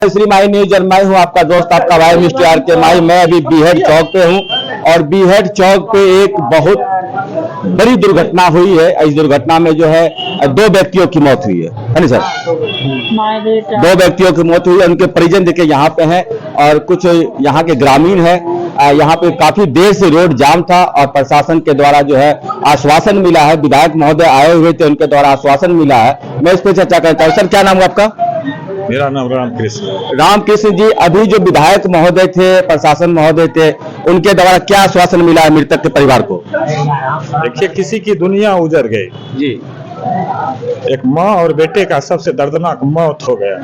श्री माई news और मैं हूं आपका दोस्त आपका भाई मिस्टर आर के माई। मैं अभी बीहड़ चौक पे हूं और बीहड़ चौक पे एक बहुत बड़ी दुर्घटना हुई है। इस दुर्घटना में जो है 2 व्यक्तियों की मौत हुई है ना सर? 2 व्यक्तियों की मौत हुई है। उनके परिजन देखिए यहाँ पे हैं और कुछ यहाँ के ग्रामीण है। यहाँ पे काफी देर से रोड जाम था और प्रशासन के द्वारा जो है आश्वासन मिला है। विधायक महोदय आए हुए थे, उनके द्वारा आश्वासन मिला है। मैं इस पर चर्चा करता हूँ। सर क्या नाम है आपका? मेरा नाम रामकृष्ण। रामकृष्ण जी, अभी जो विधायक महोदय थे, प्रशासन महोदय थे, उनके द्वारा क्या आश्वासन मिला है मृतक के परिवार को? देखिए, किसी की दुनिया उजड़ गई जी। एक माँ और बेटे का सबसे दर्दनाक मौत हो गया।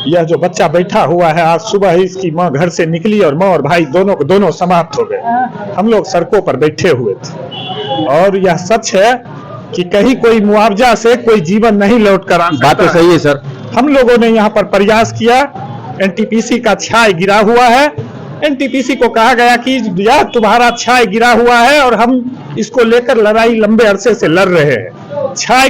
यह जो बच्चा बैठा हुआ है, आज सुबह ही इसकी माँ घर से निकली और माँ और भाई दोनों समाप्त हो गए। हम लोग सड़कों पर बैठे हुए थे और यह सच है कि कहीं कोई मुआवजा से कोई जीवन नहीं लौट कर आ सकता। बात तो सही है सर। हम लोगों ने यहाँ पर प्रयास किया। एनटीपीसी का छाय गिरा हुआ है। एनटीपीसी को कहा गया कि यह तुम्हारा छाय गिरा हुआ है और हम इसको लेकर लड़ाई लंबे अरसे से लड़ रहे हैं। छाय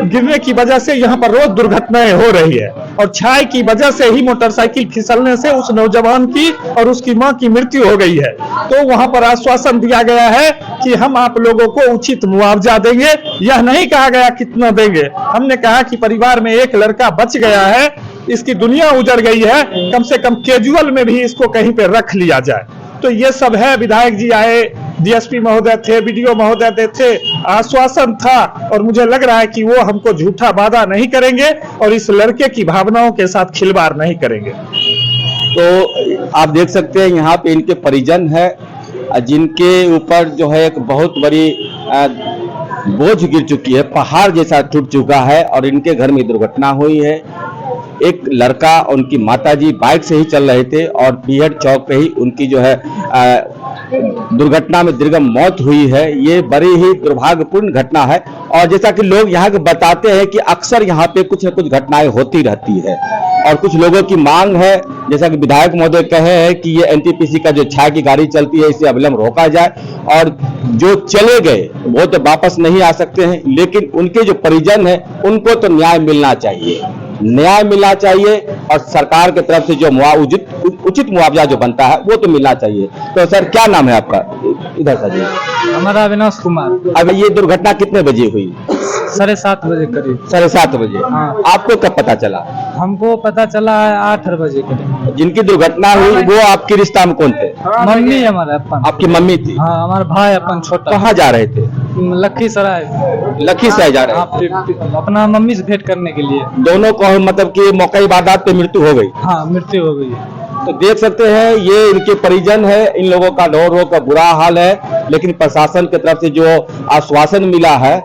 गिरने की वजह से यहाँ पर रोज दुर्घटनाएं हो रही है और छाय की वजह से ही मोटरसाइकिल फिसलने से उस नौजवान की और उसकी मां की मृत्यु हो गई है। तो वहां पर आश्वासन दिया गया है कि हम आप लोगों को उचित मुआवजा देंगे। यह नहीं कहा गया कितना देंगे। हमने कहा कि परिवार में एक लड़का बच गया है, इसकी दुनिया उजड़ गई है, कम से कम कैजुअल में भी इसको कहीं पे रख लिया जाए। तो ये सब है। विधायक जी आए, डीएसपी महोदय थे, बीडीओ महोदय थे, आश्वासन था और मुझे लग रहा है कि वो हमको झूठा वादा नहीं करेंगे और इस लड़के की भावनाओं के साथ खिलवाड़ नहीं करेंगे। तो आप देख सकते हैं यहाँ पे इनके परिजन है जिनके ऊपर जो है एक बहुत बड़ी बोझ गिर चुकी है, पहाड़ जैसा टूट चुका है और इनके घर में दुर्घटना हुई है। एक लड़का और उनकी माताजी बाइक से ही चल रहे थे और बीहड़ चौक पे ही उनकी जो है दुर्घटना में दुर्गम मौत हुई है। ये बड़ी ही दुर्भाग्यपूर्ण घटना है और जैसा कि लोग यहाँ के बताते हैं कि अक्सर यहाँ पे कुछ न कुछ घटनाएं होती रहती है और कुछ लोगों की मांग है, जैसा कि विधायक महोदय कहे हैं कि ये एनटीपीसी का जो छाय की गाड़ी चलती है इसे अविलंब रोका जाए और जो चले गए वो तो वापस नहीं आ सकते हैं, लेकिन उनके जो परिजन है उनको तो न्याय मिलना चाहिए। न्याय मिलना चाहिए और सरकार की तरफ से जो उचित मुआवजा जो बनता है वो तो मिलना चाहिए। तो सर क्या नाम है आपका? इधर सर जी। हमारा अविनाश कुमार। अब ये दुर्घटना कितने बजे हुई? 7:30 बजे करीब। 7:30 बजे। हाँ। आपको कब पता चला? हमको पता चला है 8 बजे करीब। जिनकी दुर्घटना हुई वो आपके रिश्ता में कौन थे? मम्मी हमारा अपन। आपकी मम्मी थी? हाँ, हमारा भाई अपन छोटा। कहाँ जा रहे थे? लखीसराय। लखीसराय जा रहे थे? अपना मम्मी से भेंट करने के लिए। दोनों को मतलब कि मौके वारदात पे मृत्यु हो गई? हाँ, मृत्यु हो गई। तो देख सकते हैं ये इनके परिजन है। इन लोगों का रो का बुरा हाल है, लेकिन प्रशासन की तरफ से जो आश्वासन मिला है,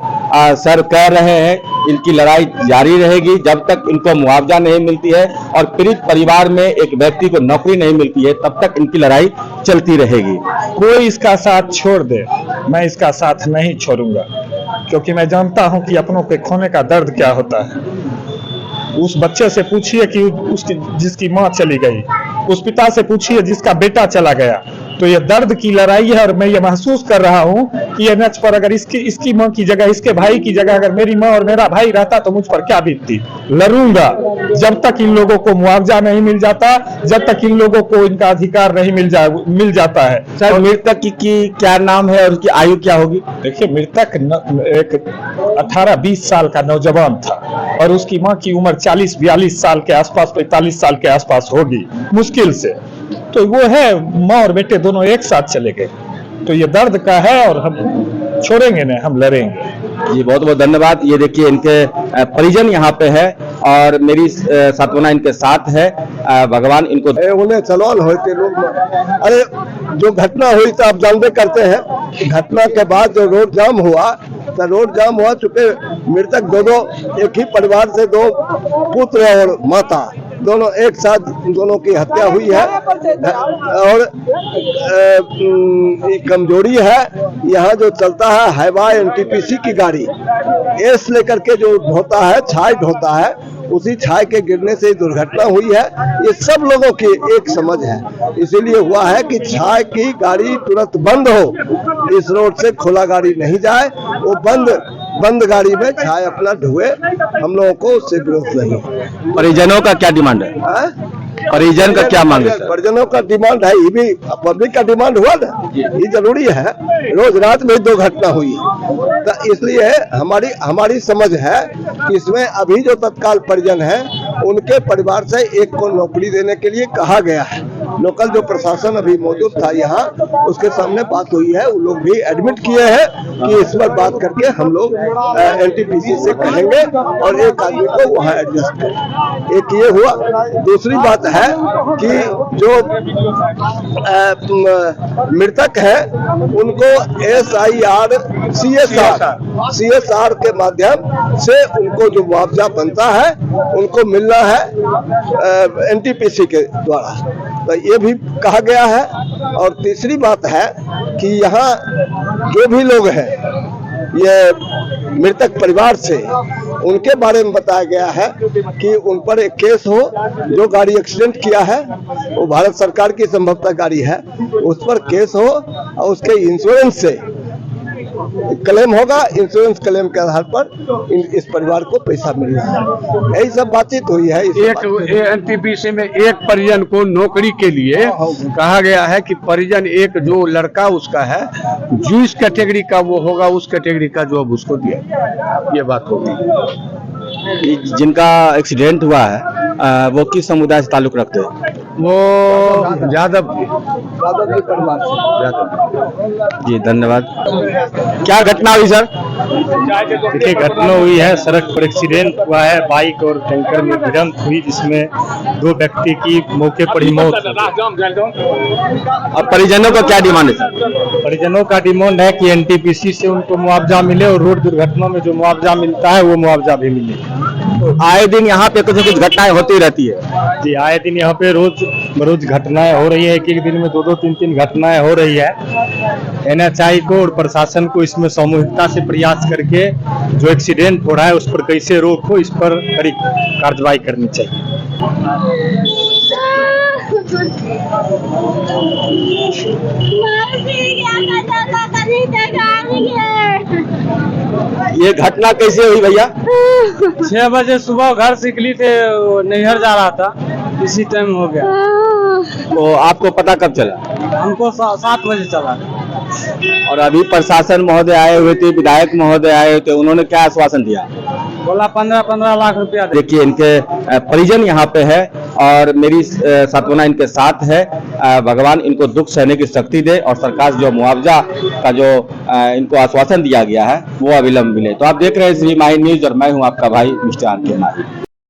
सर कह रहे हैं इनकी लड़ाई जारी रहेगी जब तक इनको मुआवजा नहीं मिलती है और पीड़ित परिवार में एक व्यक्ति को नौकरी नहीं मिलती है तब तक इनकी लड़ाई चलती रहेगी। कोई इसका साथ छोड़ दे, मैं इसका साथ नहीं छोड़ूंगा, क्योंकि मैं जानता हूं कि अपनों के खोने का दर्द क्या होता है। उस बच्चे से पूछिए कि जिसकी माँ चली गई, उस पिता से पूछिए जिसका बेटा चला गया। तो ये दर्द की लड़ाई है और मैं ये महसूस कर रहा हूँ कि एनएच पर अगर इसकी माँ की जगह, इसके भाई की जगह अगर मेरी माँ और मेरा भाई रहता तो मुझ पर क्या बीतती। लड़ूंगा जब तक इन लोगों को मुआवजा नहीं मिल जाता, जब तक इन लोगों को इनका अधिकार नहीं मिल जाता है। सर मृतक की क्या नाम है और उसकी आयु क्या होगी? देखिए, मृतक एक 18-20 साल का नौजवान था और उसकी माँ की उम्र 40-42 साल के आसपास, 45 साल के आसपास होगी मुश्किल से। तो वो है, माँ और बेटे दोनों एक साथ चले गए। तो ये दर्द का है और हम छोड़ेंगे नहीं, हम लड़ेंगे। जी बहुत बहुत धन्यवाद। ये देखिए इनके परिजन यहाँ पे है और मेरी सांत्वना इनके साथ है। भगवान इनको उन्हें चलवान होते लोग। अरे जो घटना हुई तो आप जानते करते हैं, घटना के बाद जो रोड जाम हुआ तो रोड जाम हुआ, चूंकि मृतक दोनों एक ही परिवार से, 2 पुत्र और माता दोनों एक साथ, दोनों की हत्या हुई है और कमजोरी है। यहाँ जो चलता है हाईवा एनटीपीसी की गाड़ी, एस लेकर के जो ढोता है, छाय ढोता है, उसी छाय के गिरने से दुर्घटना हुई है। ये सब लोगों की एक समझ है, इसीलिए हुआ है कि छाय की गाड़ी तुरंत बंद हो, इस रोड से खुला गाड़ी नहीं जाए, वो बंद बंद गाड़ी में चाय अपना ढुए, हम लोगों को उससे विरोध नहीं है। परिजनों का क्या डिमांड है? हाँ? परिजन का क्या मांग है? परिजनों का डिमांड है, ये भी पब्लिक का डिमांड हुआ ना, ये जरूरी है। रोज रात में 2 घटना हुई, तो इसलिए हमारी समझ है कि इसमें अभी जो तत्काल परिजन है उनके परिवार से एक को नौकरी देने के लिए कहा गया है। लोकल जो प्रशासन अभी मौजूद था यहाँ, उसके सामने बात हुई है, वो लोग भी एडमिट किए हैं कि इस पर बात करके हम लोग एनटीपीसी से कहेंगे और एक आदमी को वहाँ एडजस्ट करें। एक ये हुआ। दूसरी बात है कि जो मृतक है उनको SIR CSR के माध्यम से उनको जो मुआवजा बनता है उनको मिलना है NTPC के द्वारा, तो ये भी कहा गया है। और तीसरी बात है कि यहाँ जो भी लोग हैं ये मृतक परिवार से, उनके बारे में बताया गया है कि उन पर एक केस हो, जो गाड़ी एक्सीडेंट किया है वो भारत सरकार की संभवतः गाड़ी है, उस पर केस हो और उसके इंश्योरेंस से क्लेम होगा, इंश्योरेंस क्लेम के आधार पर इस परिवार को पैसा मिलना है। यही सब बातचीत हुई है। एक एनटीपीसी में एक परिजन को नौकरी के लिए कहा गया है कि परिजन एक जो लड़का उसका है जो इस कैटेगरी का वो होगा, उस कैटेगरी का जॉब उसको दिया, ये बात होगी। जिनका एक्सीडेंट हुआ है वो किस समुदाय से ताल्लुक रखते हैं? वो यादव के परिवार से। जी धन्यवाद। क्या घटना हुई सर? देखिए, घटना हुई है, सड़क पर एक्सीडेंट हुआ है, बाइक और टैंकर में भिड़ंत हुई जिसमें 2 व्यक्ति की मौके पर ही मौत हो गई। अब परिजनों का क्या डिमांड है सर? परिजनों का डिमांड है कि एनटीपीसी से उनको मुआवजा मिले और रोड दुर्घटना में जो मुआवजा मिलता है वो मुआवजा भी मिले। आए दिन यहाँ पे कुछ न कुछ घटनाएं होती रहती है। जी, आए दिन यहाँ पे रोज घटनाएं हो रही है, एक दिन में 2-2, 3-3 घटनाएं हो रही है। NHI को और प्रशासन को इसमें सामूहिकता से प्रयास करके जो एक्सीडेंट हो रहा है उस पर कैसे रोक हो, इस पर कड़ी कार्रवाई करनी चाहिए। ये घटना कैसे हुई भैया? 6 बजे सुबह घर से निकली थे, नैहर जा रहा था, इसी टाइम हो गया। तो आपको पता कब चला? हमको 7 बजे चला। और अभी प्रशासन महोदय आए हुए थे, विधायक महोदय आए हुए थे, उन्होंने क्या आश्वासन दिया? बोला 15 लाख रुपया। देखिए इनके परिजन यहाँ पे है और मेरी सांत्वना इनके साथ है। भगवान इनको दुख सहने की शक्ति दे और सरकार जो मुआवजा का जो इनको आश्वासन दिया गया है वो अविलंब मिले। तो आप देख रहे हैं श्री माही न्यूज और मैं हूँ आपका भाई मिस्टर आर के माही।